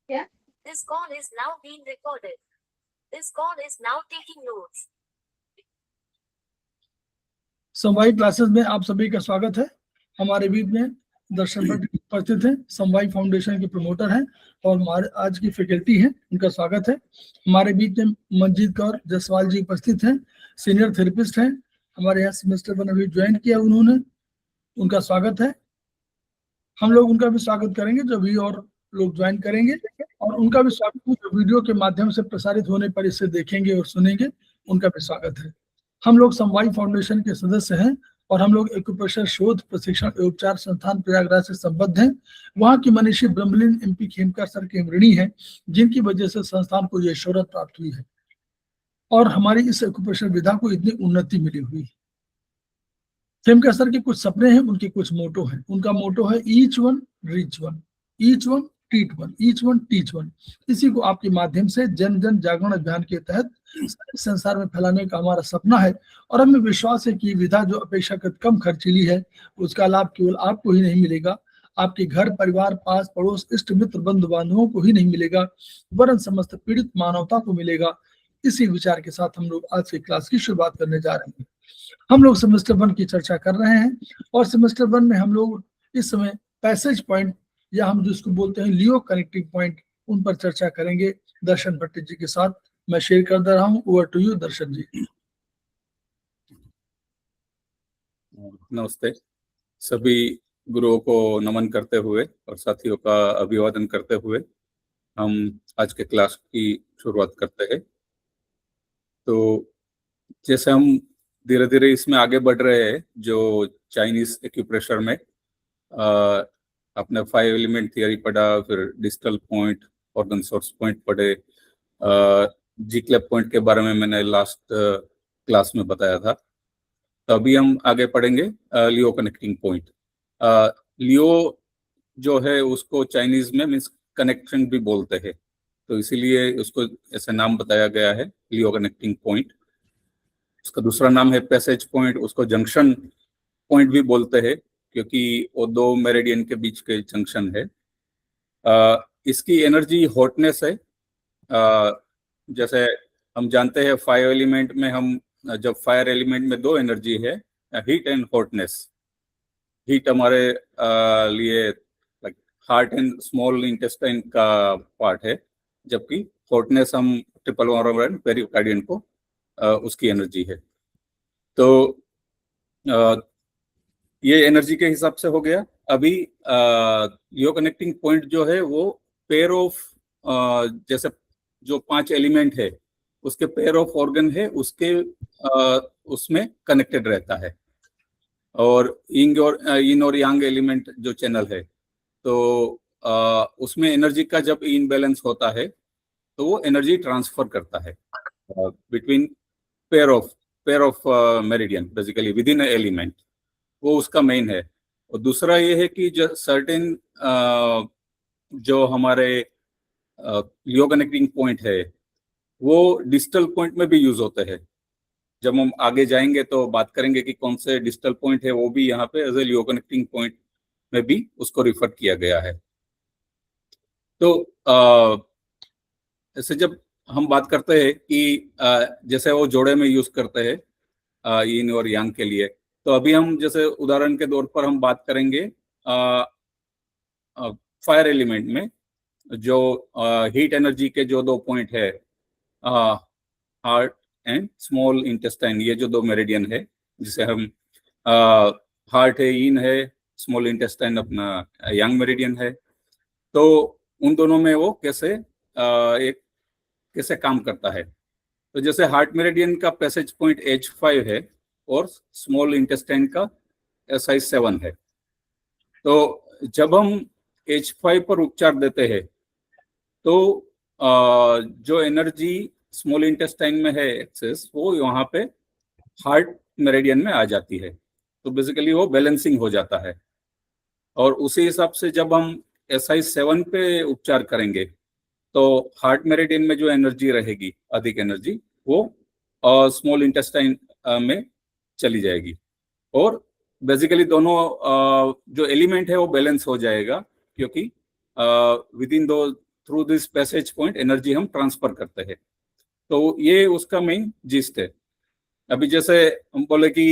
Yeah. This call is now being recorded. This call is now taking notes. समवायी classes में आप सभी का स्वागत है। हमारे बीच में दर्शन भट्ट उपस्थित हैं, समवायी फाउंडेशन के प्रमोटर हैं और हमारे आज की फैकल्टी हैं, उनका स्वागत है। हमारे बीच में मंजीत कौर जायसवाल जी उपस्थित हैं, सीनियर थेरेपिस्ट हैं, हमारे यहाँ सेमेस्टर 1 अभी ज्वाइन किया उन्होंने, उनका स्वागत है। हम लोग उनका भी स्वागत करेंगे जो भी और लोग ज्वाइन करेंगे, और उनका भी स्वागत जो वीडियो के माध्यम से प्रसारित होने पर इसे देखेंगे और सुनेंगे, उनका भी स्वागत है। हम लोग समवायी फाउंडेशन के सदस्य हैं और हम लोग एक्यूप्रेशर शोध प्रशिक्षण एवं उपचार संस्थान प्रयागराज से संबद्ध हैं। वहाँ की मनीषी ब्रह्मलीन एमपी खेमका सर के ऋणी हैं, जिनकी वजह से संस्थान को यह शोहरत प्राप्त हुई है और हमारी इस एक्यूप्रेशर विधा को इतनी उन्नति मिली हुई है। खेमका सर के कुछ सपने हैं, उनके कुछ मोटो हैं। उनका मोटो है each one reach one, each one teach one, each one teach one. इसी को आपके माध्यम से जन जन जागरण अभियान के तहत संसार में फैलाने का हमारा सपना है और हमें विश्वास है कि विधा जो अपेक्षाकृत कम खर्चीली है, उसका लाभ केवल आपको ही नहीं मिलेगा, आपके घर परिवार पास पड़ोस इष्ट मित्र बंधु बांधवों को ही नहीं मिलेगा, वरन समस्त पीड़ित मानवता को मिलेगा। इसी विचार के साथ हम लोग आज की क्लास की शुरुआत करने जा रहे हैं। हम लोग सेमेस्टर 1 की चर्चा कर रहे हैं और सेमेस्टर 1 में हम लोग इस समय पैसेज पॉइंट या हम जिसको बोलते हैं लियो कनेक्टिंग पॉइंट, उन पर चर्चा करेंगे दर्शन भट्ट जी के साथ। मैं शेयर कर दे रहा हूँ, ओवर टू यू दर्शन जी। नमस्ते। सभी गुरुओं को नमन करते हुए और साथियों का अभिवादन करते हुए हम आज के क्लास की शुरुआत करते हैं। तो जैसे हम धीरे धीरे इसमें आगे बढ़ रहे हैं, जो चाइनीज एक्यूप्रेशर में आपने 5 एलिमेंट थियरी पढ़ा, फिर distal point, organ source point पढ़े, जी-क्लैप पॉइंट के बारे में मैंने लास्ट क्लास में बताया था। तो अभी हम आगे पढ़ेंगे लियो कनेक्टिंग पॉइंट। लियो जो है उसको चाइनीज में मीन्स कनेक्शन भी बोलते हैं, तो इसीलिए उसको ऐसा नाम बताया गया है लियो कनेक्टिंग पॉइंट। उसका दूसरा नाम है पैसेज पॉइंट, उसको जंक्शन पॉइंट भी बोलते हैं क्योंकि वो 2 मेरिडियन के बीच के जंक्शन है। इसकी एनर्जी हॉटनेस है। जैसे हम जानते हैं 5 एलिमेंट में हम जब फायर एलिमेंट में 2 एनर्जी है, हीट एंड हॉटनेस। हीट हमारे लिए like heart and small intestine का पार्ट है, जबकि हॉटनेस हम ट्रिपल वार्म पेरिकार्डियन को उसकी एनर्जी है। तो ये एनर्जी के हिसाब से हो गया। अभी लियो कनेक्टिंग पॉइंट जो है वो पेयर ऑफ जैसे जो 5 एलिमेंट है उसके पेयर ऑफ ऑर्गन है, उसके उसमें कनेक्टेड रहता है। और इन और यांग एलिमेंट जो चैनल है, तो उसमें एनर्जी का जब इनबैलेंस होता है तो वो एनर्जी ट्रांसफर करता है between pair of meridian basically with in element, वो उसका मेन है। और दूसरा ये है कि जो सर्टेन जो हमारे लियो कनेक्टिंग पॉइंट है वो डिस्टल पॉइंट में भी यूज होते हैं। जब हम आगे जाएंगे तो बात करेंगे कि कौन से डिस्टल पॉइंट है, वो भी यहाँ पे as a leo connecting point में भी उसको रिफर किया गया है। तो ऐसे जब हम बात करते हैं कि जैसे वो जोड़े में यूज करते हैं यिन और यांग के लिए, तो अभी हम जैसे उदाहरण के तौर पर हम बात करेंगे फायर एलिमेंट में जो हीट एनर्जी के जो 2 पॉइंट है, हार्ट एंड स्मॉल इंटेस्टाइन, ये जो 2 मेरिडियन है, जिसे हम हार्ट है यिन है, स्मॉल इंटेस्टाइन अपना यांग मेरिडियन है। तो उन दोनों में वो कैसे काम करता है। तो जैसे हार्ट मेरिडियन का पैसेज पॉइंट H5 है और स्मॉल इंटेस्टाइन का SI7 है। तो जब हम H5 पर उपचार देते हैं तो जो एनर्जी स्मॉल इंटेस्टाइन में है एक्सेस, वो यहाँ पे हार्ट मेरिडियन में आ जाती है। तो बेसिकली वो बैलेंसिंग हो जाता है। और उसी हिसाब से जब हम SI7 पे उपचार करेंगे तो हार्ट मेरिडियन में जो एनर्जी रहेगी, अधिक एनर्जी, वो स्मॉल इंटेस्टाइन में चली जाएगी और बेसिकली दोनों जो एलिमेंट है वो बैलेंस हो जाएगा, क्योंकि विद इन दो through this passage point energy हम ट्रांसफर करते हैं। तो ये उसका मेन जिस्ट है। अभी जैसे हम बोले कि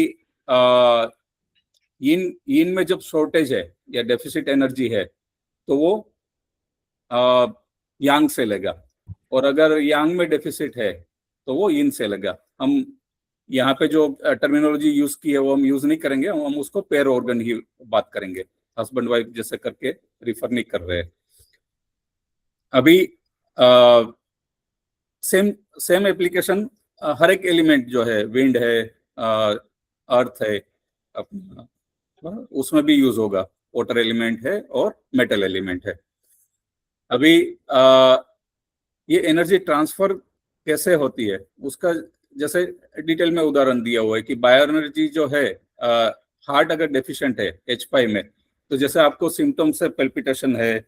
यीन में जब शॉर्टेज है या डेफिसिट एनर्जी है तो वो यांग से लेगा, और अगर यांग में डेफिसिट है तो वो यीन से लेगा। हम यहाँ पे जो टर्मिनोलॉजी यूज की है वो हम यूज नहीं करेंगे, हम उसको पेयर ऑर्गन ही बात करेंगे, हस्बैंड वाइफ जैसे करके रिफर नहीं कर रहे हैं अभी। सेम एप्लीकेशन हर एक एलिमेंट जो है, विंड है, अर्थ है अपना, उसमें भी यूज होगा। वाटर एलिमेंट है और मेटल एलिमेंट है। अभी ये एनर्जी ट्रांसफर कैसे होती है उसका जैसे डिटेल में उदाहरण दिया हुआ है कि बायो एनर्जी जो है, हार्ट अगर डेफिशिएंट है H5 में, तो जैसे आपको सिम्टम्स है, पेल्पिटेशन है,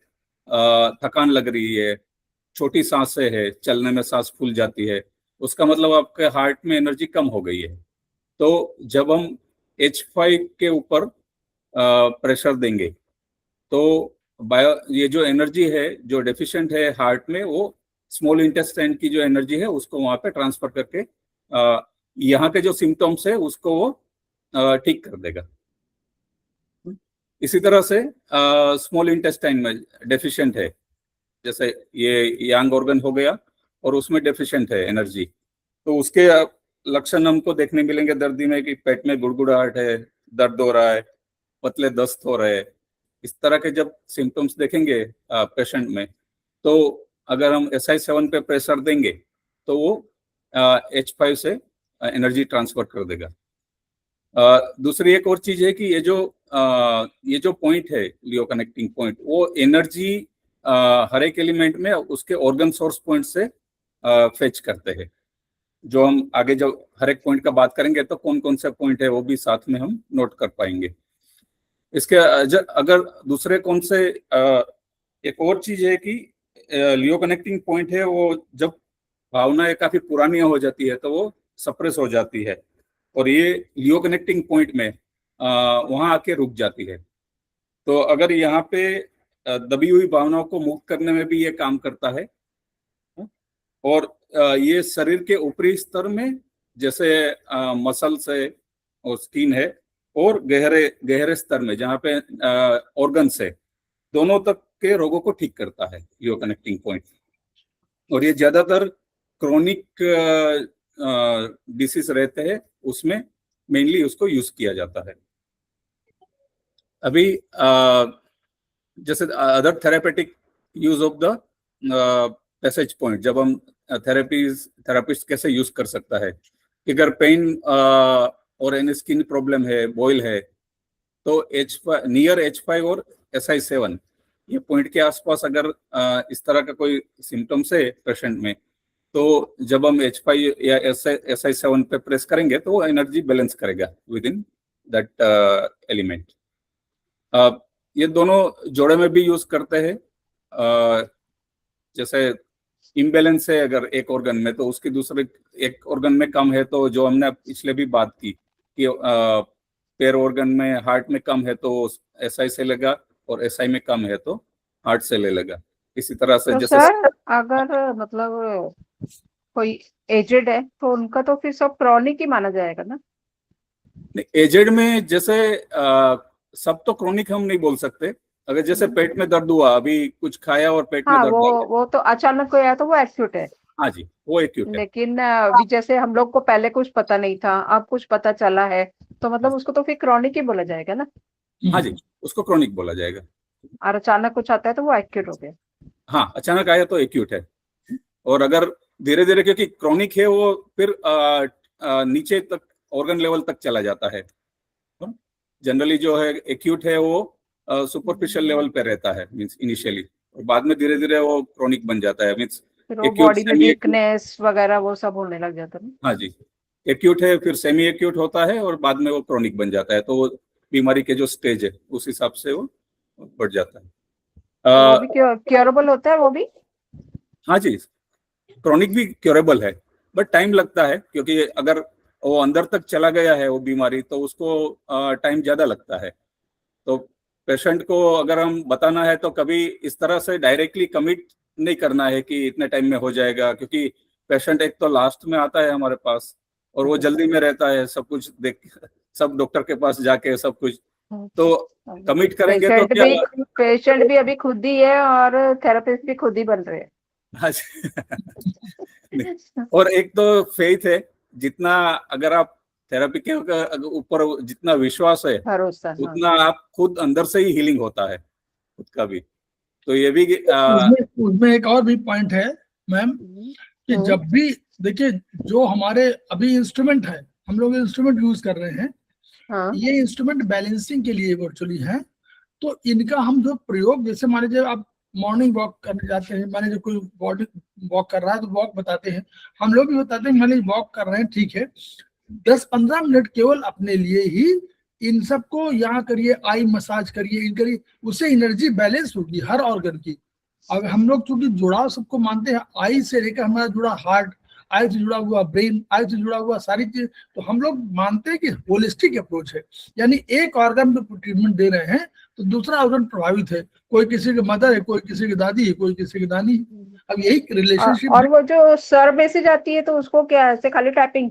थकान लग रही है, छोटी सांसें है, चलने में सांस फूल जाती है, उसका मतलब आपके हार्ट में एनर्जी कम हो गई है। तो जब हम H5 के ऊपर प्रेशर देंगे तो ये जो एनर्जी है जो डेफिशिएंट है हार्ट में, वो स्मॉल इंटेस्टाइन की जो एनर्जी है उसको वहां पे ट्रांसफर करके यहाँ के जो सिम्टम्स है उसको वो ठीक कर देगा। इसी तरह से स्मॉल इंटेस्टाइन में डेफिशिएंट है, जैसे ये यांग ऑर्गन हो गया और उसमें डेफिशिएंट है एनर्जी, तो उसके लक्षण हमको देखने मिलेंगे दर्दी में कि पेट में गुड़गुड़ाहट है, दर्द हो रहा है, पतले दस्त हो रहे हैं। इस तरह के जब सिम्टम्स देखेंगे पेशेंट में, तो अगर हम SI7 पे प्रेशर देंगे तो वो H5 से एनर्जी ट्रांसफर कर देगा। दूसरी एक और चीज है कि ये जो पॉइंट है लियो कनेक्टिंग पॉइंट, वो एनर्जी हर एक एलिमेंट में उसके ऑर्गन सोर्स पॉइंट से फेच करते हैं। जो हम आगे जब हर एक पॉइंट का बात करेंगे तो कौन कौन से पॉइंट है वो भी साथ में हम नोट कर पाएंगे। इसके अगर दूसरे कौन से एक और चीज है कि लियो कनेक्टिंग पॉइंट है, वो जब भावनाएं काफी पुरानी हो जाती है तो वो सप्रेस हो जाती है, और ये लियो कनेक्टिंग पॉइंट में वहां आके रुक जाती है। तो अगर यहाँ पे दबी हुई भावनाओं को मुक्त करने में भी ये काम करता है, और ये शरीर के ऊपरी स्तर में जैसे मसल्स है और स्किन है, और गहरे स्तर में जहाँ पे ऑर्गन्स है, दोनों तक के रोगों को ठीक करता है लियो कनेक्टिंग पॉइंट। और ये ज्यादातर क्रोनिक डिसीज रहते हैं उसमें मेनली उसको यूज किया जाता है। अभी जैसे other therapeutic use of the passage point, जब हम थेरेपिस्ट कैसे यूज कर सकता है कि अगर पेन और एनी स्किन प्रॉब्लम है, बॉयल है, तो नियर H5 और SI7 ये पॉइंट के आसपास अगर इस तरह का कोई सिम्टम्स है पेशेंट में, तो जब हम H5 या SI7 पे प्रेस करेंगे तो वो एनर्जी बैलेंस करेगा विद इन दैट एलिमेंट। ये दोनों जोड़े में भी यूज करते हैं। जैसे इम्बैलेंस है अगर एक ऑर्गन में, तो उसके दूसरे एक ऑर्गन में कम है, तो जो हमने पिछले भी बात की कि पैर ऑर्गन में हार्ट में कम है तो SI से लेगा, और SI में कम है तो हार्ट से ले लेगा। इसी तरह से तो जैसे सर अगर मतलब कोई एजेड है तो उनका तो फिर सब क्रॉनिक ही माना जाएगा ना? एजेड में जैसे सब तो क्रोनिक हम नहीं बोल सकते। अगर जैसे पेट में दर्द हुआ, अभी कुछ खाया और पेट में हाँ, दर्द आ गया, वो तो अचानक कोई आया तो वो एक्यूट है, हाँ जी वो एक्यूट है। लेकिन अभी जैसे हम लोग को पहले कुछ पता नहीं था, अब कुछ पता चला है, तो मतलब उसको तो फिर क्रॉनिक ही बोला जाएगा ना? हाँ जी उसको क्रोनिक बोला जाएगा। और अचानक कुछ आता है तो वो एक्यूट हो गया। हाँ अचानक आया तो एक्यूट है, और अगर धीरे धीरे, क्योंकि क्रोनिक है वो फिर नीचे तक ऑर्गन लेवल तक चला जाता है। जनरली जो है एक्यूट है वो सुपरफिशियल लेवल पे रहता है मींस इनिशियली, और बाद में धीरे धीरे वो क्रोनिक बन जाता है मींस फिर वो बॉडी में वीकनेस वगैरह वो सब होने लग जाता है। हाँ जी एक्यूट है, फिर सेमी एक्यूट होता है, और बाद में वो क्रोनिक बन जाता है। तो वो बीमारी के जो स्टेज है उस हिसाब से वो बढ़ जाता है। वो भी क्योरेबल होता है वो भी? हाँ जी क्रोनिक भी क्योरेबल है, बट टाइम लगता है, क्योंकि अगर वो अंदर तक चला गया है वो बीमारी, तो उसको टाइम ज्यादा लगता है। तो पेशेंट को अगर हम बताना है तो कभी इस तरह से डायरेक्टली कमिट नहीं करना है कि इतने टाइम में हो जाएगा, क्योंकि पेशेंट एक तो लास्ट में आता है हमारे पास और वो जल्दी में रहता है, सब कुछ देख, सब डॉक्टर के पास जाके सब कुछ, तो कमिट करेंगे तो क्या। पेशेंट भी अभी खुद ही है और थेरेपिस्ट भी खुद ही बन रहे हैं। और एक तो फेथ है, जितना अगर आप थेरेपी के ऊपर जितना विश्वास है भरोसा, उतना आप खुद अंदर से ही हीलिंग होता है खुद का भी। तो ये भी उसमें एक और भी पॉइंट है मैम, कि जब भी देखिए जो हमारे अभी इंस्ट्रूमेंट है, हम लोग इंस्ट्रूमेंट यूज कर रहे हैं, ये इंस्ट्रूमेंट बैलेंसिंग के लिए वर्चुअली है। तो इनका हम जो प्रयोग, जैसे मान लीजिए आप मॉर्निंग वॉक करने जाते हैं, मान लीजिए कोई बॉडी वॉक कर रहा है तो वॉक बताते हैं, हम लोग भी बताते हैं, मान लीजिए वॉक कर रहे हैं, ठीक है, 10-15 मिनट केवल अपने लिए ही इन सबको यहाँ करिए, आई मसाज करिए, इन करिए, उससे एनर्जी बैलेंस होगी हर ऑर्गन की। अब हम लोग चूंकि जुड़ाव सबको मानते हैं, आई से लेकर हमारा जुड़ा हार्ट, आई से जुड़ा हुआ ब्रेन, आई से जुड़ा हुआ सारी चीज, तो हम लोग मानते हैं कि होलिस्टिक अप्रोच है, यानी एक ऑर्गन पे ट्रीटमेंट दे रहे हैं तो दूसरा ऑर्गन प्रभावित है, कोई किसी की मदर है, कोई किसी की दादी है, कोई किसी की नानी है। अब यही रिलेशनशिप। और वो जो सर में से जाती है तो उसको क्या, ऐसे खाली टैपिंग?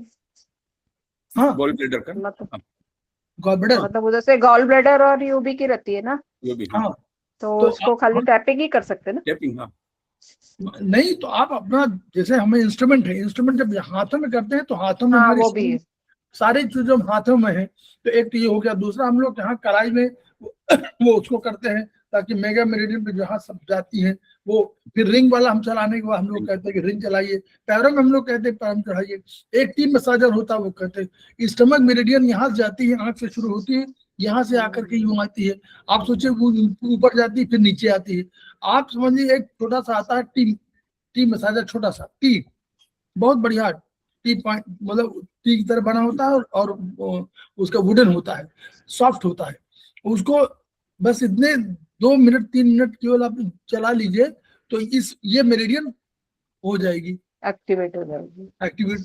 हाँ, गॉल ब्लैडर का गॉल ब्लैडर, मतलब उधर से गॉल ब्लैडर और यूबी की रहती है ना, हाँ, तो उसको खाली टैपिंग ही कर सकते हैं ना? टैपिंग, हाँ। नहीं तो आप अपना, जैसे हमें इंस्ट्रूमेंट है, इंस्ट्रूमेंट जब हाथों में करते हैं तो हाथों में हमारी वो भी है। सारी चीजें हाथों में है, तो एक तो ये हो गया। दूसरा हम लोग यहाँ कलाई में वो उसको करते हैं ताकि मेगा मेरिडियन पे जहाँ सब जाती हैं वो, फिर रिंग वाला हम चलाने के बाद हम लोग कहते हैं कि रिंग चलाइए, पैरों में हम लोग कहते हैं पैर में चढ़ाइए। एक टीम मसाजर होता है, वो कहते हैं स्टमक मेरिडियन यहाँ से जाती है, आंख से शुरू होती है, यहाँ से आकर के यूं आती है, आप सोचिए वो ऊपर जाती है फिर नीचे आती है। आप समझिए एक छोटा सा आता है टी मसाजर, छोटा सा टी, बहुत बढ़िया टी पॉइंट, मतलब टी की तरह बना होता है और उसका वुडन होता है, सॉफ्ट होता है। उसको बस इतने 2 मिनट 3 मिनट केवल आप चला लीजिए तो ये मेरिडियन हो जाएगी, एक्टिवेट हो जाएगी, एक्टिवेट।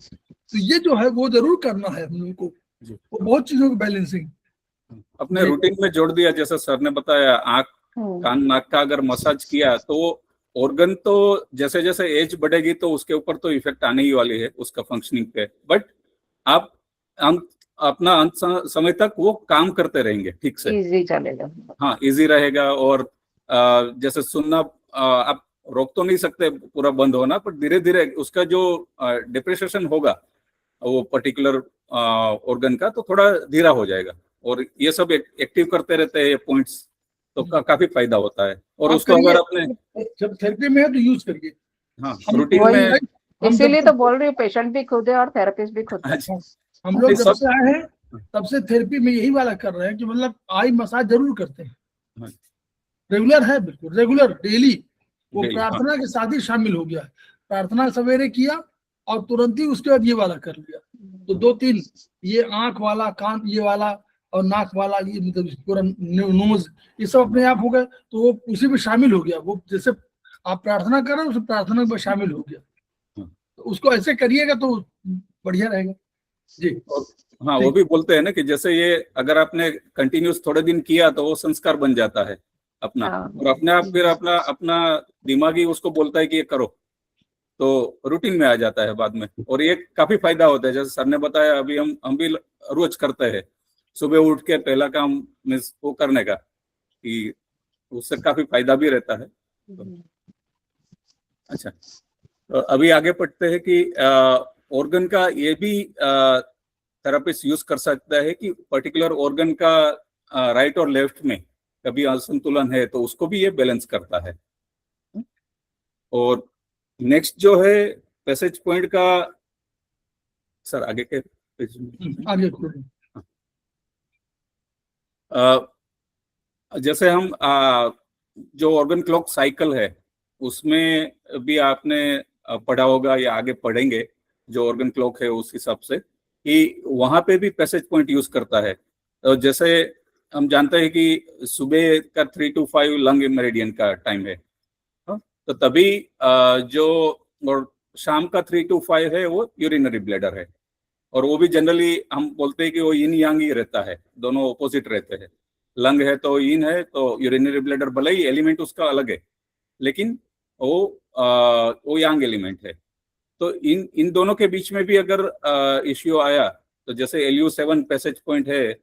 तो ये जो है वो जरूर करना है हम लोग को, वो बहुत चीजों की बैलेंसिंग अपने रूटीन में जोड़ दिया। जैसा सर ने बताया, आंख कान नाक का अगर मसाज किया तो ऑर्गन तो जैसे जैसे एज बढ़ेगी तो उसके ऊपर तो इफेक्ट आने ही वाली है उसका फंक्शनिंग पे, बट आप अपना अंत समय तक वो काम करते रहेंगे ठीक से, इजी चलेगा, हाँ इजी रहेगा। और जैसे सुनना आप रोक तो नहीं सकते पूरा बंद होना, पर धीरे धीरे उसका जो डिप्रेशन होगा वो पर्टिकुलर ऑर्गन का, तो थोड़ा धीरा हो जाएगा। और ये सब एक्टिव करते रहते हैं ये पॉइंट्स, तो काफी फायदा होता है। और उसको अगर अपने जब थेरेपी में है तो यूज करिए, हाँ रूटीन में, इसीलिए तो बोल रही हूँ पेशेंट भी खुद है और थेरेपिस्ट भी खुद है। हम लोग जब से आए हैं तब से थेरेपी में यही वाला कर रहे हैं कि मतलब आई मसाज जरूर करते हैं, रेगुलर है, बिल्कुल रेगुलर, डेली। वो प्रार्थना के साथ ही शामिल हो गया, प्रार्थना सवेरे किया और तुरंत ही उसके बाद ये वाला कर लिया। तो 2-3 ये आंख वाला, कान ये वाला और नाक वाला, ये मतलब पूरा नोज, ये सब अपने आप हो गए, तो वो उसी में शामिल हो गया। वो जैसे आप प्रार्थना कर रहे हो, उस प्रार्थना में शामिल हो गया, तो उसको ऐसे करिएगा तो बढ़िया रहेगा जी। हाँ वो भी बोलते हैं ना कि जैसे ये अगर आपने कंटिन्यूस थोड़े दिन किया तो वो संस्कार बन जाता है अपना, और अपने आप फिर अपना दिमागी उसको बोलता है कि ये करो, तो रूटीन में आ जाता है बाद में। और ये काफी फायदा होता है, जैसे सर ने बताया, अभी हम भी रोज करते हैं, सुबह उठ के पहला काम मीन्स वो करने का, कि उससे काफी फायदा भी रहता है। अच्छा, तो अभी आगे पढ़ते हैं कि ऑर्गन का ये भी थेरेपिस्ट यूज कर सकता है कि पर्टिकुलर ऑर्गन का राइट और लेफ्ट में कभी असंतुलन है तो उसको भी ये बैलेंस करता है। और नेक्स्ट जो है पैसेज पॉइंट का, सर आगे के पेज में आगे जैसे हम जो ऑर्गन क्लॉक साइकिल है उसमें भी आपने पढ़ा होगा या आगे पढ़ेंगे, जो ऑर्गन क्लॉक है उस हिसाब से कि वहां पे भी पैसेज पॉइंट यूज करता है। तो जैसे हम जानते हैं कि सुबह का 3 to 5 लंग मेरिडियन का टाइम है, तो तभी जो और शाम का 3 to 5 है वो यूरिनरी ब्लैडर है। और वो भी जनरली हम बोलते हैं कि वो यिन यांग ही रहता है, दोनों ऑपोजिट रहते हैं। लंग है तो यिन है, तो यूरिनरी ब्लैडर भले ही एलिमेंट उसका अलग है लेकिन वो यांग एलिमेंट है। तो इन दोनों के बीच में भी अगर इश्यू आया, तो जैसे LU7 पैसेज पॉइंट है,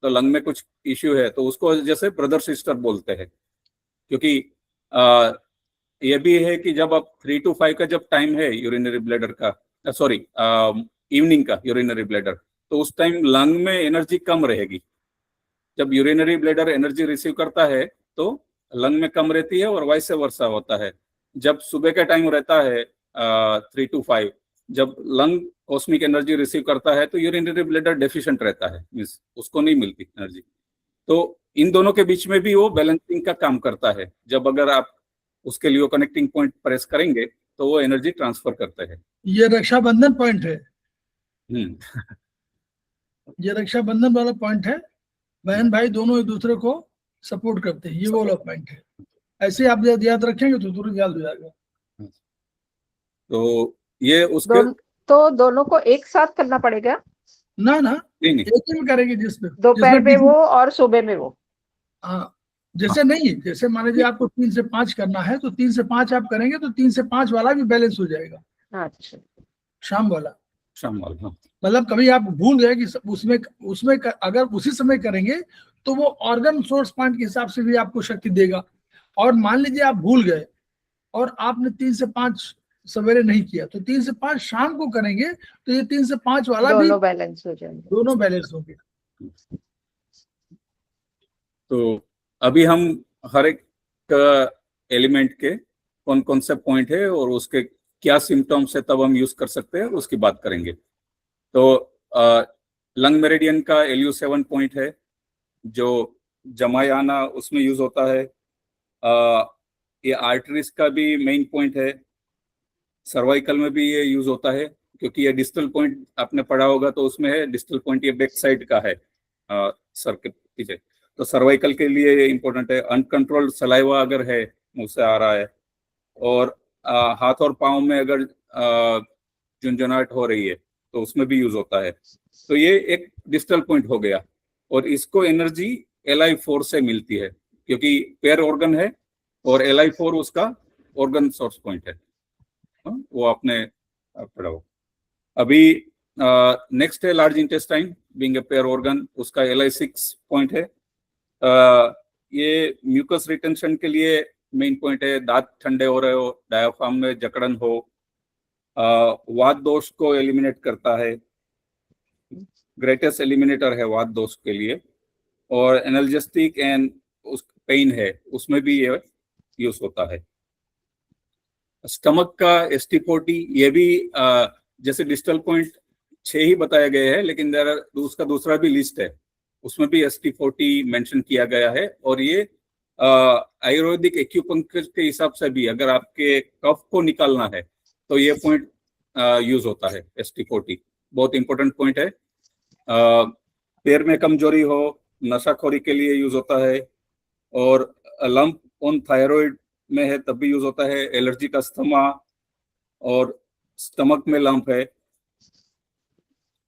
तो लंग में कुछ इश्यू है तो उसको जैसे ब्रदर सिस्टर बोलते हैं, क्योंकि ये भी है कि जब आप 3 to 5 का जब टाइम है यूरिनरी ब्लैडर का, सॉरी इवनिंग का यूरिनरी ब्लैडर, तो उस टाइम लंग में एनर्जी कम रहेगी। जब यूरिनरी ब्लैडर एनर्जी रिसीव करता है तो लंग में कम रहती है और वाइस वर्सा होता है। जब सुबह का टाइम रहता है 3 to 5, जब लंग ऑस्मिक एनर्जी रिसीव करता है तो यूरिनरी ब्लैडर डेफिशिएंट रहता है, मींस उसको नहीं मिलती एनर्जी। तो इन दोनों के बीच में भी वो बैलेंसिंग का काम करता है। जब अगर आप उसके लिए कनेक्टिंग पॉइंट प्रेस करेंगे तो वो एनर्जी ट्रांसफर करते हैं। ये रक्षाबंधन पॉइंट है, हम्म। ये रक्षाबंधन वाला पॉइंट है। बहन भाई दोनों एक दूसरे को सपोर्ट करते हैं, ये वाला पॉइंट है। ऐसे आप याद रखेंगे तो तुरंत याद हो जाएगा। तो ये उसके तो दोनों को एक साथ करना पड़ेगा ना नहीं एक ही में करेंगे, जिसमें दोपहर में वो और सुबह में वो। हाँ, जैसे नहीं, जैसे मान लीजिए आपको 3 से 5 करना है तो 3 से 5 आप करेंगे तो 3 से 5 वाला भी बैलेंस हो जाएगा, अच्छा, शाम वाला। शाम वाला, हाँ। मतलब कभी आप भूल गए कि उसमें अगर उसी समय करेंगे तो वो ऑर्गन सोर्स पॉइंट के हिसाब से भी आपको शक्ति देगा। और मान लीजिए आप भूल गए और आपने 3 से 5 सवेरे नहीं किया तो 3 से 5 शाम को करेंगे तो ये 3 से 5 वाला भी दोनों बैलेंस हो जाएंगे, दोनों बैलेंस होंगे। तो अभी हम हर एक एलिमेंट के कौन कौन से पॉइंट है और उसके क्या सिम्टम्स है तब हम यूज कर सकते हैं उसकी बात करेंगे। तो लंग मेरिडियन का LU7 पॉइंट है जो जमायाना उसमें यूज होता है। ये आर्टरीज का भी मेन पॉइंट है, सर्वाइकल में भी ये यूज होता है क्योंकि ये डिस्टल पॉइंट आपने पढ़ा होगा तो उसमें है डिस्टल पॉइंट, ये बैक साइड का है सर के पीछे। तो सर्वाइकल के लिए ये इंपॉर्टेंट है। अनकंट्रोल्ड सलाइवा अगर है, मुंह से आ रहा है, और हाथ और पाँव में अगर झुंझुनाहट हो रही है तो उसमें भी यूज होता है। तो ये एक डिस्टल पॉइंट हो गया और इसको एनर्जी Li4 से मिलती है क्योंकि पेयर ऑर्गन है और Li4 उसका ऑर्गन सोर्स पॉइंट है। वो आपने पढ़ा हो। अभी नेक्स्ट है large intestine being a pair organ, उसका Li6 पॉइंट है। ये म्यूकस रिटेंशन के लिए मेन पॉइंट है। दांत ठंडे हो रहे हो, डायाफ्राम में जकड़न हो, वात दोष को एलिमिनेट करता है, ग्रेटेस्ट एलिमिनेटर है वात दोष के लिए। और एनाल्जेस्टिक एंड उस पेन है उसमें भी ये यूज होता है। स्टमक का ST40 ये भी जैसे डिस्टल पॉइंट 6 ही बताया गया है लेकिन उसका दूसरा भी लिस्ट है, उसमें भी ST40 मेंशन किया गया है। और ये आयुर्वेदिक एक्यूपंक्चर के हिसाब से भी अगर आपके कफ को निकालना है तो ये पॉइंट यूज होता है। ST40 बहुत इंपॉर्टेंट पॉइंट है। पैर में कमजोरी हो, नशाखोरी के लिए यूज होता है। और लंप ऑन थायराइड में है तब भी यूज होता है। एलर्जी का अस्थमा और स्टमक में लंप है,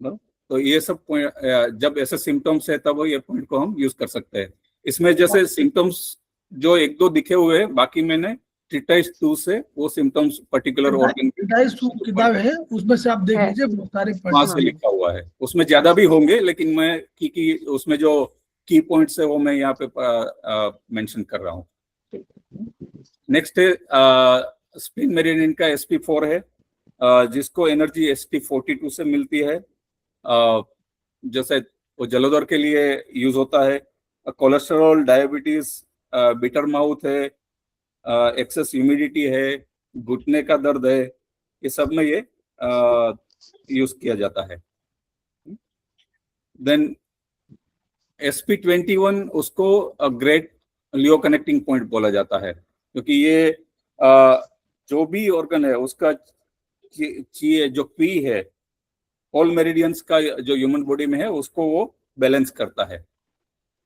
तो ये सब पॉइंट जब ऐसे सिम्टम्स है तब ये पॉइंट को हम यूज कर सकते हैं। इसमें जैसे सिम्टम्स जो 1-2 दिखे हुए हैं, बाकी मैंने ट्रीटाइज 2 से वो सिम्टम्स पर्टिकुलर ऑर्गन किताब है उसमें से आप देख लीजिए, बहुत सारे वहां से लिखा हुआ है। उसमें ज्यादा भी होंगे लेकिन मैं की उसमें जो की पॉइंट्स है वो मैं यहाँ पे मेंशन कर रहा हूँ। नेक्स्ट है स्प्लीन मेरिडियन का SP4 है जिसको एनर्जी ST42 से मिलती है। जैसे वो जलोदर के लिए यूज होता है। कोलेस्ट्रॉल, डायबिटीज, बिटर माउथ है, एक्सेस ह्यूमिडिटी है, घुटने का दर्द है, ये सब में ये यूज किया जाता है। देन SP21 उसको ग्रेट लियो कनेक्टिंग पॉइंट बोला जाता है क्योंकि ये जो भी ऑर्गन है उसका जो पी है ऑल मेरिडियंस का जो ह्यूमन बॉडी में है उसको वो बैलेंस करता है।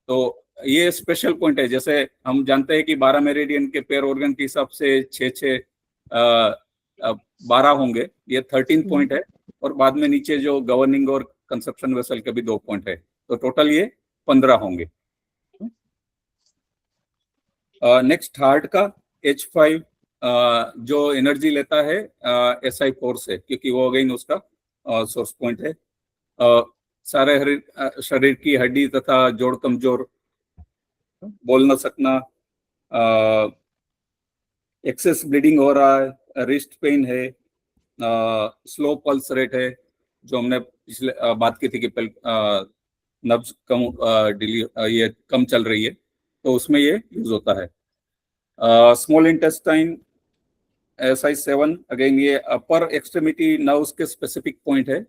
तो ये स्पेशल पॉइंट है। जैसे हम जानते हैं कि 12 मेरिडियन के पेयर ऑर्गन के हिसाब से 6-6 12 होंगे, ये 13 पॉइंट है और बाद में नीचे जो गवर्निंग और कंजप्शन वेसल के भी 2 पॉइंट है, तो टोटल ये 15 होंगे। नेक्स्ट हार्ट का H5 जो एनर्जी लेता है SI4 से, क्योंकि वो अगेन उसका सोर्स पॉइंट है। सारे शरीर की हड्डी तथा जोड़ कमजोर, बोल न सकना, एक्सेस ब्लीडिंग हो रहा है, रिस्ट पेन है, स्लो पल्स रेट है, जो हमने पिछले बात की थी कि नब्ज कम ये कम चल रही है, तो उसमें ये यूज होता है। स्मॉल इंटेस्टाइन SI7, अगेन ये अपर एक्सट्रीमिटी नर्व्स के स्पेसिफिक पॉइंट है।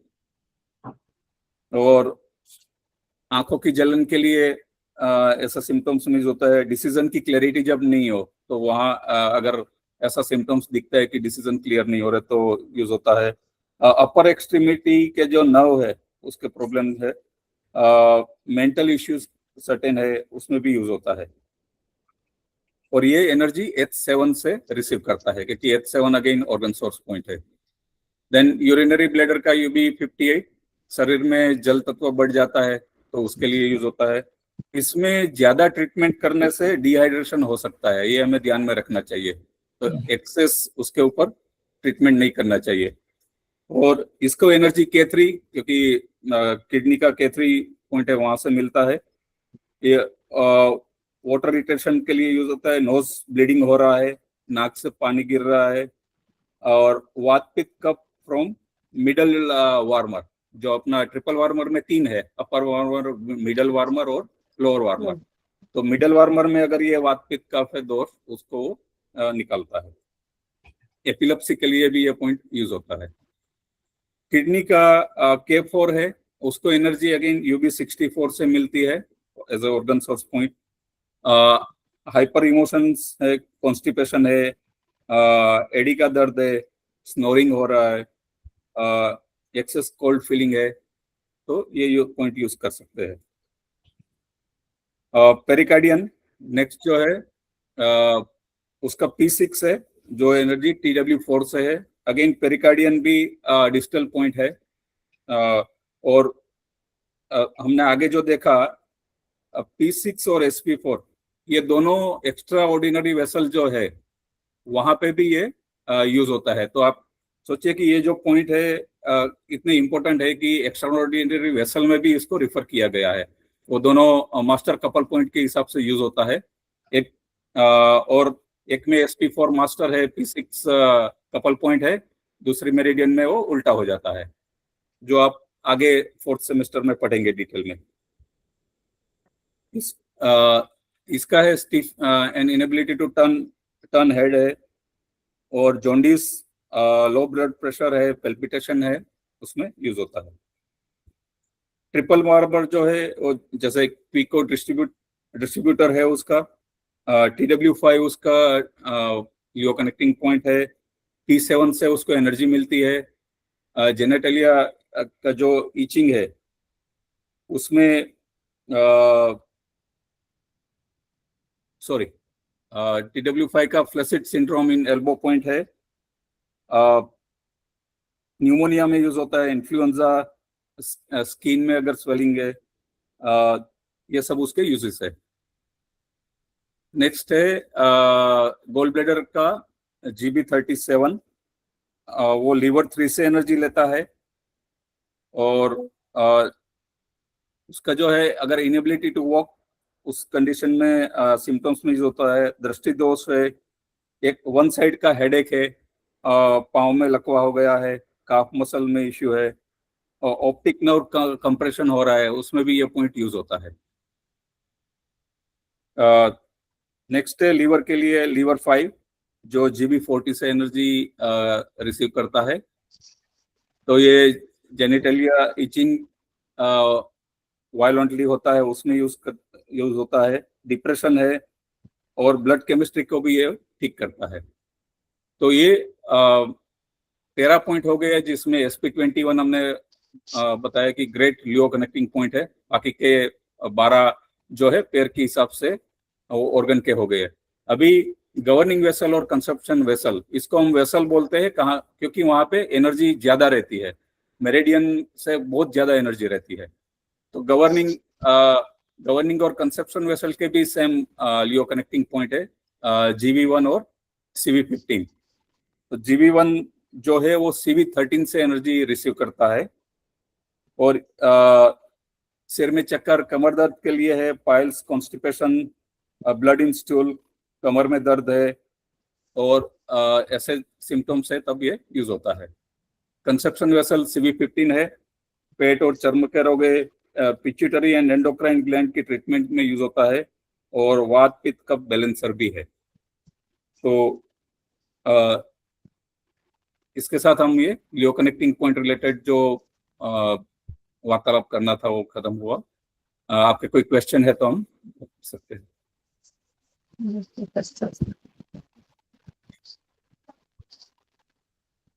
और आंखों की जलन के लिए ऐसा सिम्टम्स यूज होता है। डिसीजन की क्लैरिटी जब नहीं हो तो वहाँ अगर ऐसा सिम्टम्स दिखता है कि डिसीजन क्लियर नहीं हो रहा तो यूज होता है। अपर एक्सट्रीमिटी के जो नर्व है उसके प्रॉब्लम है। मेंटल इश्यूज सर्टेन है, उसमें भी यूज होता है। और ये एनर्जी H7 से रिसीव करता है, क्योंकि H7 again organ source point है। देन यूरिनरी ब्लैडर का UB58, शरीर में जल तत्व बढ़ जाता है तो उसके लिए यूज होता है। इसमें ज्यादा ट्रीटमेंट करने से डिहाइड्रेशन हो सकता है, ये हमें ध्यान में रखना चाहिए, तो एक्सेस उसके ऊपर ट्रीटमेंट नहीं करना चाहिए। और इसको एनर्जी K3, क्योंकि किडनी का K3 पॉइंट है, वहां से मिलता है। ये वाटर रिटेंशन के लिए यूज होता है। नोज ब्लीडिंग हो रहा है, नाक से पानी गिर रहा है। और वात पित्त कफ फ्रॉम मिडल वार्मर, जो अपना ट्रिपल वार्मर में 3 है, अपर वार्मर, मिडल वार्मर और लोअर वार्मर। तो मिडल वार्मर में अगर ये वात पित्त कफ है दोष, उसको निकालता है। एपिलेप्सी के लिए भी ये पॉइंट यूज होता है। किडनी का K4 है, उसको एनर्जी अगेन UB64 से मिलती है as a organ source point. Hyper emotions है, कॉन्स्टिपेशन है, एडी का दर्द है, स्नोरिंग हो रहा है, एक्सेस कोल्ड फीलिंग है, तो ये पॉइंट यूज कर सकते हैं। पेरिकार्डियन नेक्स्ट जो है उसका P6 है, जो एनर्जी TW4 से है। अगेन पेरिकार्डियन भी डिस्टल पॉइंट है। और हमने आगे जो देखा P6 और SP4, ये दोनों एक्स्ट्रा ऑर्डिनरी वेसल जो है वहां पे भी ये यूज होता है। तो आप सोचिए कि ये जो पॉइंट है इतने इंपॉर्टेंट है कि एक्स्ट्रा ऑर्डिनरी वेसल में भी इसको रिफर किया गया है। वो दोनों मास्टर कपल पॉइंट के हिसाब से यूज होता है। एक और एक में SP4 मास्टर है, P6 कपल पॉइंट है, दूसरी मेरिडियन में वो उल्टा हो जाता है, जो आप आगे 4th सेमेस्टर में पढ़ेंगे डिटेल में। इसका है stiff and inability to turn head है, और जॉन्डिस, लो ब्लड प्रेशर है, पेल्पिटेशन है, उसमें यूज होता है। ट्रिपल वार्मर जो है वो जैसे पीको डिस्ट्रीब्यूटर है, उसका TW5 उसका लियो कनेक्टिंग पॉइंट है। P7 से उसको एनर्जी मिलती है। जेनेटलिया का जो ईचिंग है उसमें TW5 का फ्लैसिड सिंड्रोम इन एल्बो पॉइंट है। न्यूमोनिया में यूज होता है। इन्फ्लुएंजा, स्किन में अगर स्वेलिंग है, ये सब उसके यूजेस है। नेक्स्ट है गोल ब्लैडर का GB37, वो लीवर 3 से एनर्जी लेता है। और उसका जो है अगर इनएबिलिटी टू वॉक, उस कंडीशन में सिम्टम्स में यूज होता है। दृष्टि दोष है, एक 1 साइड का हेडेक है, पाँव में लकवा हो गया है, काफ मसल में इश्यू है, और ऑप्टिक नर्व कंप्रेशन हो रहा है, उसमें भी ये पॉइंट यूज होता है। नेक्स्ट है लीवर के लिए लीवर 5, जो GB40 से एनर्जी रिसीव करता है। तो ये जेनिटलिया इचिंग वायलेंटली होता है, उसमें यूज होता है। डिप्रेशन है, और ब्लड केमिस्ट्री को भी ये ठीक करता है। तो ये 13 पॉइंट हो गए, जिसमें SP21 हमने बताया कि ग्रेट लियो कनेक्टिंग पॉइंट है। बाकी के 12 जो है पैर के हिसाब से ऑर्गन के हो गए। अभी गवर्निंग वेसल और कंसप्शन वेसल, इसको हम वेसल बोलते हैं, कहाँ, क्योंकि वहां पे एनर्जी ज्यादा रहती है। मेरिडियन से बहुत ज्यादा एनर्जी रहती है। तो गवर्निंग और कंसेप्शन वेसल के भी सेम लियो कनेक्टिंग पॉइंट है, GV1 और CV15। तो GV1 जो है वो CV13 से एनर्जी रिसीव करता है, और सिर में चक्कर, कमर दर्द के लिए है, piles, constipation, blood in stool, कमर में दर्द है और ऐसे सिम्टम्स है तब ये यूज होता है। कंसेप्शन वेसल CV15 है, पेट और चर्म के रोग, पिट्यूटरी एंड एंडोक्राइन ग्लैंड की ट्रीटमेंट में यूज होता है, और वात पित्त कफ बैलेंसर भी है। तो इसके साथ हम ये लियो कनेक्टिंग पॉइंट रिलेटेड जो वार्तालाप करना था वो खत्म हुआ। आपके कोई क्वेश्चन है तो हम पूछ सकते हैं।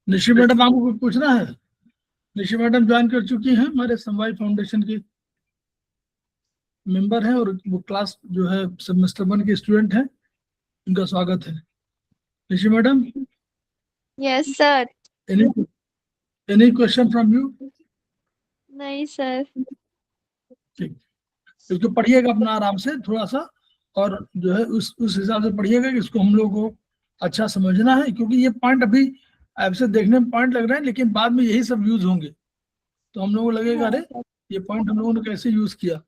निशी मैडम, आपको कुछ पूछना है? निशी मैडम ज्वाइन कर चुकी हैं, हमारे समवाय फाउंडेशन की मेंबर हैं, और वो क्लास जो है सेमेस्टर 1 के स्टूडेंट हैं। उनका स्वागत है। Nishi madam, yes sir. Any question from you? नहीं सर। ठीक, इसको पढ़िएगा अपना आराम से थोड़ा सा, और जो है उस हिसाब से पढ़िएगा कि इसको हम लोग को अच्छा समझना है, क्योंकि ये पॉइंट अभी आपसे देखने में पॉइंट लग रहे हैं, लेकिन बाद में यही सब यूज होंगे, तो हम लोगों को लगेगा अरे ये पॉइंट हम लोगों ने कैसे यूज किया।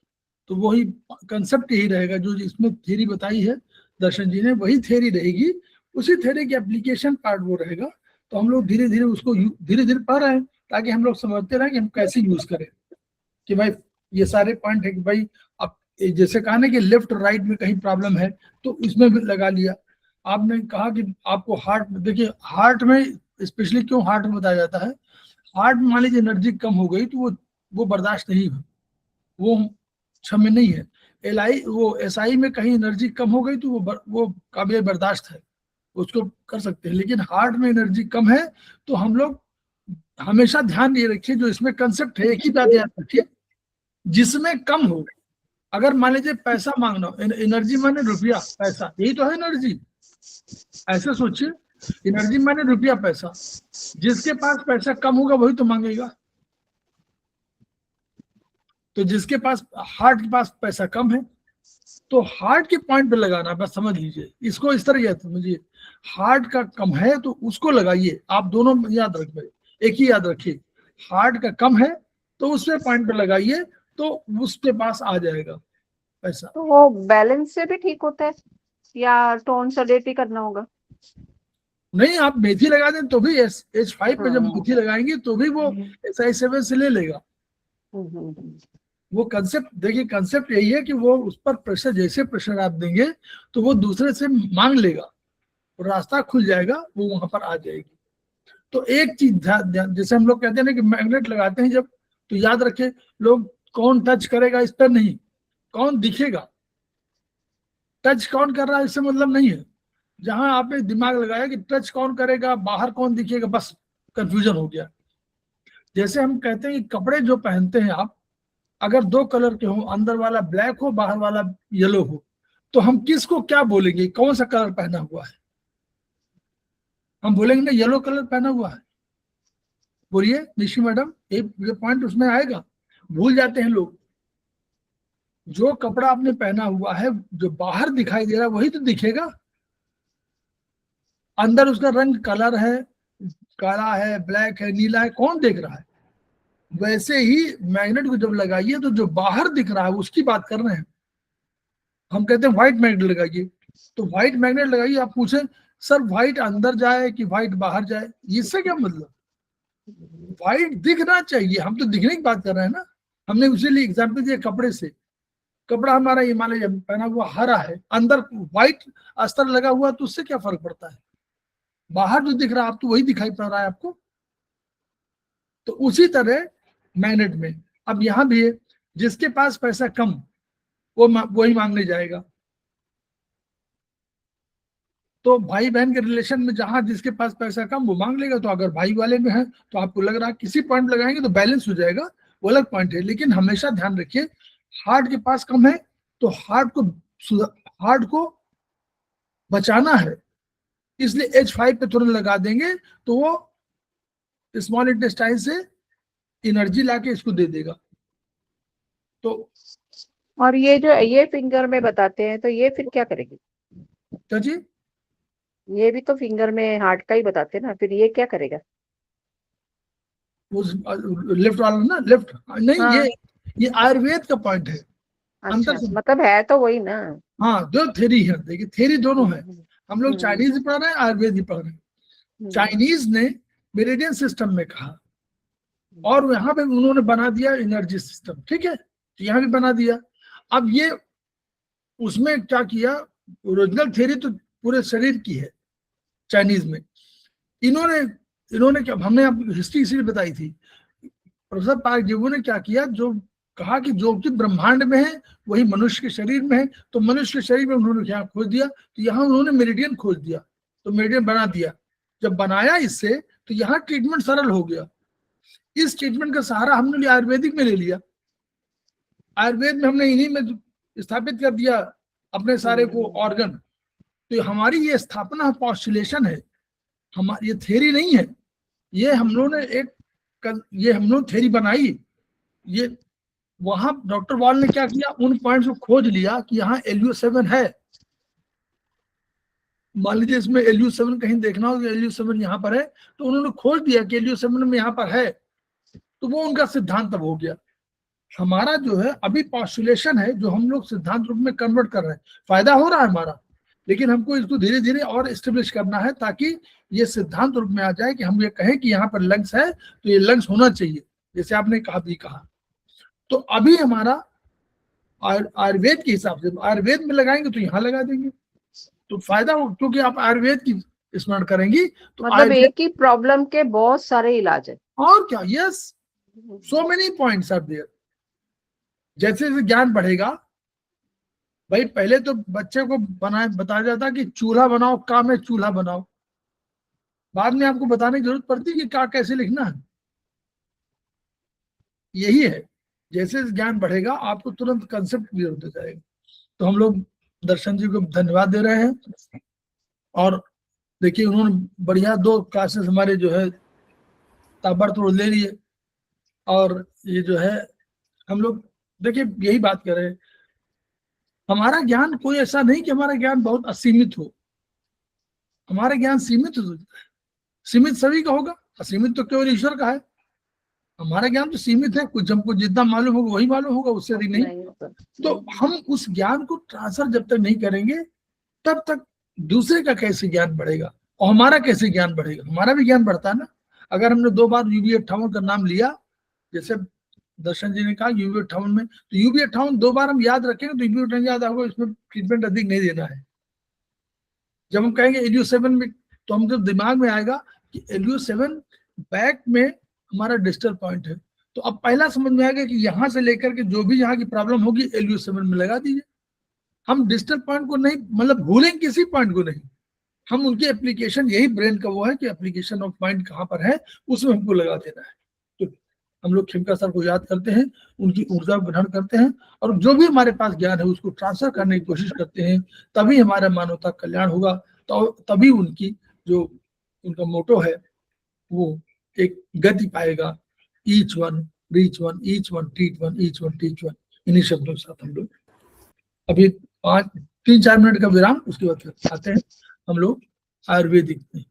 तो वही कंसेप्ट यही रहेगा, जो इसमें थ्योरी बताई है दर्शन जी ने, वही थ्योरी रहेगी, उसी थ्योरी की एप्लीकेशन पार्ट वो रहेगा। तो हम लोग धीरे धीरे उसको धीरे धीरे पढ़ रहे हैं, ताकि हम लोग समझते रहे कि हम कैसे यूज करें। कि भाई ये सारे पॉइंट है कि भाई अब जैसे कहा ना कि लेफ्ट राइट में कहीं प्रॉब्लम है तो इसमें भी लगा लिया। आपने कहा कि आपको हार्ट, देखिए हार्ट में स्पेशली क्यों हार्ट में बताया जाता है, हार्ट में मान लीजिए एनर्जी कम हो गई तो वो बर्दाश्त नहीं है, वो क्षम्य नहीं है। SI में कहीं एनर्जी कम हो गई तो वो काबिल बर्दाश्त है, उसको कर सकते हैं। लेकिन हार्ट में एनर्जी कम है तो हम लोग हमेशा ध्यान ये रखिए, जो इसमें कंसेप्ट है एक ही बात याद रखिए, जिसमें कम हो। अगर मान लीजिए पैसा मांगना, एनर्जी माने रुपया पैसा, यही तो है एनर्जी। ऐसे सोचिए, एनर्जी माने रुपया पैसा, जिसके पास पैसा कम होगा वही तो मांगेगा। तो जिसके पास हार्ट के पास पैसा कम है तो हार्ट के पॉइंट पे लगाना, बस समझ लीजिए इसको इस तरह समझिए, हार्ट का कम है तो उसको लगाइए। आप दोनों याद रखिए, एक ही याद रखिए, हार्ट का कम है तो उसमें पॉइंट पे लगाइए, तो उसके पास आ जाएगा पैसा। तो वो बैलेंस से भी ठीक होता है या टोन सडेट ही करना होगा? नहीं, आप मेथी लगा दें तो भी H5 पे जब मेथी लगाएंगे तो भी वो SI7 से ले लेगा। वो कंसेप्ट देखिए, कंसेप्ट यही है कि वो उस पर प्रेशर, जैसे प्रेशर आप देंगे तो वो दूसरे से मांग लेगा, रास्ता खुल जाएगा, वो वहां पर आ जाएगी। तो एक चीज जैसे हम लोग कहते हैं ना कि मैग्नेट लगाते हैं जब, तो याद रखे लोग, कौन टच करेगा इस पर नहीं, कौन दिखेगा। टच कौन कर रहा है इससे मतलब नहीं है। जहां आपने दिमाग लगाया कि टच कौन करेगा, बाहर कौन दिखेगा, बस कंफ्यूजन हो गया। जैसे हम कहते हैं कि कपड़े जो पहनते हैं आप, अगर 2 कलर के हो, अंदर वाला ब्लैक हो बाहर वाला येलो हो, तो हम किसको क्या बोलेंगे, कौन सा कलर पहना हुआ है? हम बोलेंगे ना येलो कलर पहना हुआ है। बोलिए निशी मैडम, ये पॉइंट उसमें आएगा, भूल जाते हैं लोग। जो कपड़ा आपने पहना हुआ है, जो बाहर दिखाई दे रहा है वही तो दिखेगा, अंदर उसका रंग कलर है, काला है, ब्लैक है, नीला है, कौन देख रहा है? वैसे ही मैग्नेट को जब लगाइए तो जो बाहर दिख रहा है उसकी बात कर रहे हैं। हम कहते हैं व्हाइट मैग्नेट लगाइए, तो व्हाइट मैग्नेट लगाइए। आप पूछे सर व्हाइट अंदर जाए कि व्हाइट बाहर जाए, इससे क्या मतलब? व्हाइट दिखना चाहिए, हम तो दिखने की बात कर रहे हैं ना। हमने उसीलिए एग्जाम्पल दिया कपड़े से। कपड़ा हमारा ये मान लीजिए पहना हुआ हरा है, अंदर व्हाइट अस्तर लगा हुआ, तो उससे क्या फर्क पड़ता है? बाहर जो दिख रहा है आप तो वही दिखाई पड़ रहा है आपको। तो उसी तरह मैग्नेट में अब यहां भी है, जिसके पास पैसा कम वो वही मांगने जाएगा। तो भाई बहन के रिलेशन में जहां जिसके पास पैसा कम वो मांग लेगा। तो अगर भाई वाले में है तो आपको लग रहा है किसी पॉइंट लगाएंगे तो बैलेंस हो जाएगा, वो अलग पॉइंट है। लेकिन हमेशा ध्यान रखिए, हार्ट के पास कम है तो हार्ट को बचाना है, इसलिए H5 पे तुरंत लगा देंगे तो वो स्मॉल इंटेस्टाइन से एनर्जी लाके इसको दे देगा। तो और ये जो ये फिंगर में बताते हैं, तो ये फिर क्या करेगी? क्या जी, ये भी तो फिंगर में हार्ट का ही बताते हैं ना, फिर ये क्या करेगा? उस लेफ्ट वाला ना, लेफ्ट नहीं, हाँ, ये आयुर्वेद का पॉइंट है, अंतर अच्छा, से। मतलब है तो वही ना। हाँ, दो थ्योरी है, देखिए थ्योरी दोनों है। हम लोग हम्म, चाइनीज भी पढ़ रहे हैं, आयुर्वेद भी पढ़ रहे हैं। चाइनीज ने मेरिडियन सिस्टम में कहा, और यहाँ पे उन्होंने बना दिया एनर्जी सिस्टम, ठीक है, तो यहाँ भी बना दिया। अब ये उसमें क्या किया, ओरिजिनल थ्योरी तो पूरे शरीर की है चाइनीज में, इन्होंने इन्होंने क्या, हमने आपको हिस्ट्री इसलिए बताई थी, प्रोफेसर पार्क जीवो ने क्या किया, जो कहा कि जो कि ब्रह्मांड में है वही मनुष्य के शरीर में है, तो मनुष्य के शरीर में उन्होंने क्या खोज दिया, तो यहाँ उन्होंने मेरिडियन खोज दिया, तो मेरिडियन बना दिया। जब बनाया इससे, तो यहाँ ट्रीटमेंट सरल हो गया। इस ट्रीटमेंट का सहारा हमने आयुर्वेदिक में ले लिया। आयुर्वेद में हमने इन्हीं में स्थापित कर दिया अपने सारे को ऑर्गन। तो हमारी ये स्थापना पॉस्टुलेशन है, हमारी ये थ्योरी नहीं है। ये हम लोगों ने ये हम लोग थ्योरी बनाई। ये वहां डॉक्टर वॉल ने क्या किया, उन पॉइंट्स को खोज लिया कि यहाँ LU7 है। मान लीजिए इसमें LU7 कहीं देखना हो, LU7 यहाँ पर है, तो उन्होंने खोज दिया कि LU7 में यहाँ पर है, तो वो उनका सिद्धांत अब हो गया। हमारा जो है अभी पॉस्टुलेशन है, जो हम लोग सिद्धांत रूप में कन्वर्ट कर रहे हैं। फायदा हो रहा है हमारा, लेकिन हमको इसको धीरे धीरे और एस्टेब्लिश करना है, ताकि ये सिद्धांत रूप में आ जाए कि हम ये कहें कि यहाँ पर लंग्स है तो ये लंग्स होना चाहिए, जैसे आपने कहा। तो अभी हमारा आयुर्वेद के हिसाब से आयुर्वेद में लगाएंगे तो यहाँ लगा देंगे, तो फायदा हो, क्योंकि आप आयुर्वेद की स्मरण करेंगी तो मतलब एक ही प्रॉब्लम के बहुत सारे इलाज है। और क्या, yes, so many points are there. जैसे जैसे ज्ञान बढ़ेगा, भाई पहले तो बच्चे को बताया जाता कि चूल्हा बनाओ, का में चूल्हा बनाओ, बाद में आपको बताने की जरूरत पड़ती कि का कैसे लिखना है। यही है, जैसे ज्ञान बढ़ेगा आपको तुरंत कंसेप्ट क्लियर होता जाएगा। तो हम लोग दर्शन जी को धन्यवाद दे रहे हैं। और देखिए उन्होंने बढ़िया 2 क्लासेस हमारे जो है ताबड़तोड़ ले लिए, और ये जो है हम लोग देखिए यही बात कर रहे हैं, हमारा ज्ञान कोई ऐसा नहीं कि हमारा ज्ञान बहुत असीमित हो। हमारा ज्ञान सीमित सभी का होगा, असीमित तो केवल ईश्वर का है। हमारा ज्ञान तो सीमित है, कुछ हमको जितना मालूम होगा वही मालूम होगा, उससे अधिक नहीं। तो हम उस ज्ञान को ट्रांसफर जब तक नहीं करेंगे, तब तक दूसरे का कैसे ज्ञान बढ़ेगा, और हमारा कैसे ज्ञान बढ़ेगा। हमारा भी ज्ञान बढ़ता है ना। अगर हमने 2 बार UB58 का नाम लिया, जैसे दर्शन जी ने कहा UB58 में, तो UB58 2 बार हम याद रखेंगे तो UB58 याद होगा, इसमें ट्रीटमेंट अधिक नहीं देना है। जब हम कहेंगे LU7 में, तो हम जब दिमाग में आएगा कि LU7 बैक में हमारा डिस्टल पॉइंट है, तो अब पहला समझ में आएगा कि यहाँ से लेकर के जो भी यहाँ की प्रॉब्लम होगी LU7 में लगा दीजिए। हम डिस्टल पॉइंट को नहीं, मतलब भूलेंगे किसी पॉइंट को नहीं, हम उनकी एप्लीकेशन, यही ब्रेन का वो है कि एप्लीकेशन ऑफ पॉइंट कहाँ पर है, उसमें हमको लगा देना है। तो हम लोग खिमका सर को याद करते हैं, उनकी ऊर्जा को ग्रहण करते हैं, और जो भी हमारे पास ज्ञान है उसको ट्रांसफर करने की कोशिश करते हैं, तभी हमारा मानवता कल्याण होगा। तो तभी उनकी जो उनका मोटो है वो एक गति पाएगा, each one reach one, each one treat one, each one teach one. इन्हीं शब्दों के साथ हम लोग अभी 3-4 मिनट का विराम, उसके बाद फिर आते हैं हम लोग आयुर्वेदिक में।